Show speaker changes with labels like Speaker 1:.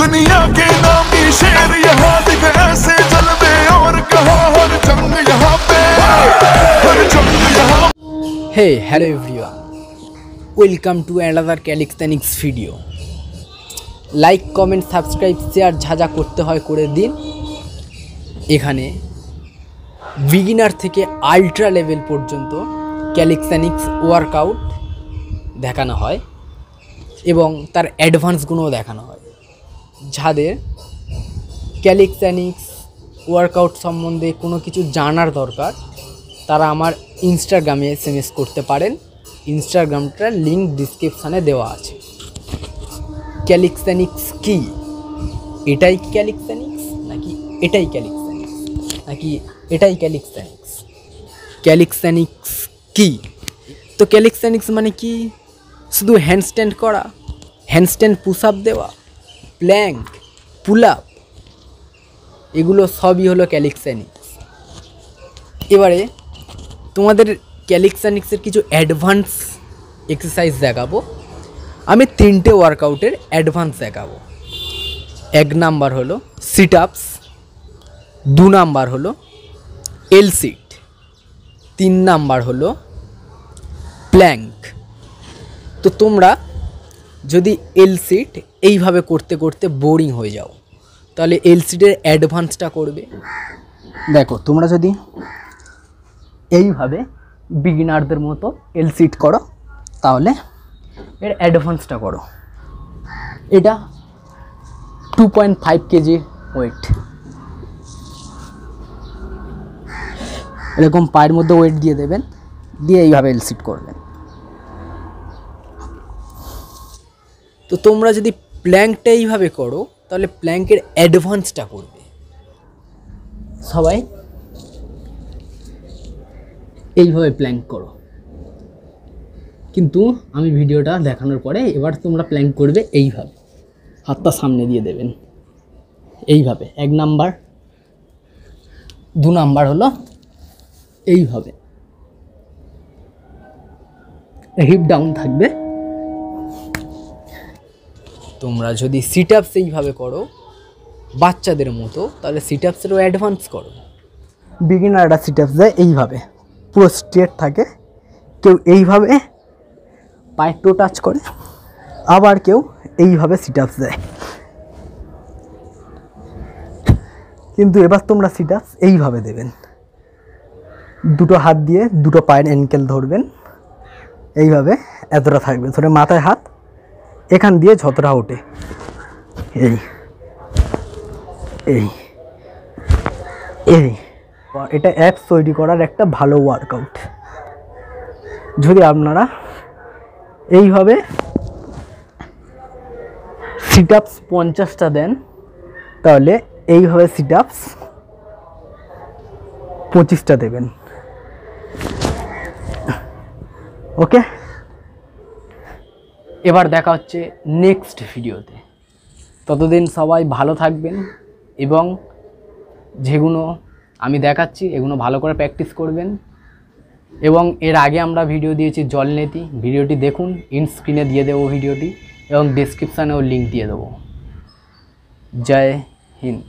Speaker 1: दुनिया के नामी शेर यहाँ दिख ऐसे जलवे और कहा हर जंग यहाँ पे हर जंग यहाँ।
Speaker 2: Hey, hello everyone. Welcome to another calisthenics video. Like, comment, subscribe, share যা যা করতে হয় করে দিন। এখানে বিগিনার থেকে আল্ট্রা লেভেল পর্যন্ত ক্যালিথেনিক্স ওয়ার্কআউট দেখানো হয় এবং তার অ্যাডভান্সগুলোও দেখানো হয়। যাদের ক্যালিথেনিক্স ওয়ার্কআউট সম্বন্ধে কোনো কিছু জানার দরকার তারা আমার ইনস্টাগ্রামে এসএমএস করতে পারেন। ইনস্টাগ্রামটার লিঙ্ক ডিসক্রিপশানে দেওয়া আছে। ক্যালিথেনিক্স কি? এটাই ক্যালিথেনিক্স নাকি এটাই ক্যালিথেনিক্স নাকি এটাই ক্যালিথেনিক্স? ক্যালিথেনিক্স কি? তো ক্যালিথেনিক্স মানে কি? শুধু হ্যান্ডস্ট্যান্ড করা, হ্যান্ডস্ট্যান্ড পুশ আপ দেওয়া, প্ল্যাঙ্ক, পুল আপ, এগুলো সবই হলো ক্যালিথেনিক্স। এবারে তোমাদের ক্যালিথেনিক্সের কিছু অ্যাডভান্স এক্সারসাইজ দেখাবো। আমি 3টে ওয়ার্কআউটের অ্যাডভান্স দেখাবো। 1 নাম্বার হলো সিট আপস, 2 নাম্বার হলো এল সিট, 3 নাম্বার হলো প্ল্যাঙ্ক। তো তোমরা যদি এল সিট এইভাবে করতে করতে বোরিং হয়ে যাও তাহলে এল সিটের অ্যাডভান্সটা করবে। দেখো তোমরা যদি এইভাবে বিগিনারদের মতো এল সিট করো তাহলে এর অ্যাডভান্সটা করো। এটা 2.5 কেজি ওয়েট, এরকম পায়ের মধ্যে ওয়েট দিয়ে দেবেন, দিয়ে এইভাবে এল সিট করবেন। তো তোমরা যদি প্ল্যাঙ্কটা এইভাবে করো তাহলে প্ল্যাঙ্কের অ্যাডভান্সটা করবে। সবাই এইভাবে প্ল্যাঙ্ক করো, কিন্তু আমি ভিডিওটা দেখানোর পরে এবার তোমরা প্ল্যাঙ্ক করবে এইভাবে, হাতটা সামনে দিয়ে দেবেন এইভাবে। 1 নাম্বার, 2 নাম্বার হলো এইভাবে, হিপ ডাউন থাকবে। তোমরা যদি সিট আপস এইভাবে করো বাচ্চাদের মতো তাহলে সিট আপসেরও অ্যাডভান্স করো। বিগিনাররা সিট আপস দেয় এইভাবে, পুরো স্ট্রেট থাকে। কেউ এইভাবে পায়ে টো টাচ করে, আবার কেউ এইভাবে সিট আপস দেয়। কিন্তু এবার তোমরা সিট আপস এইভাবে দেবেন, দুটো হাত দিয়ে দুটো পায়ের অ্যাঙ্কেল ধরবেন, এইভাবে এতটা থাকবে, ধরে মাথায় হাত, এখান দিয়ে যতটা ওঠে এই এই এই। এটা অ্যাপস তৈরি করার একটা ভালো ওয়ার্কআউট। যদি আপনারা এইভাবে সিট আপস 50টা দেন তাহলে এইভাবে সিট আপস 25টা দেবেন। ওকে, এবার দেখা হচ্ছে নেক্সট ভিডিওতে। ততদিন সবাই ভালো থাকবেন এবং যেগুলো আমি দেখাচ্ছি এগুলো ভালো করে প্র্যাকটিস করবেন। এবং এর আগে আমরা ভিডিও দিয়েছি জলনেতি, ভিডিওটি দেখুন, স্ক্রিনে দিয়ে দেবো ভিডিওটি এবং ডেসক্রিপশানেও লিঙ্ক দিয়ে দেবো। জয় হিন্দ।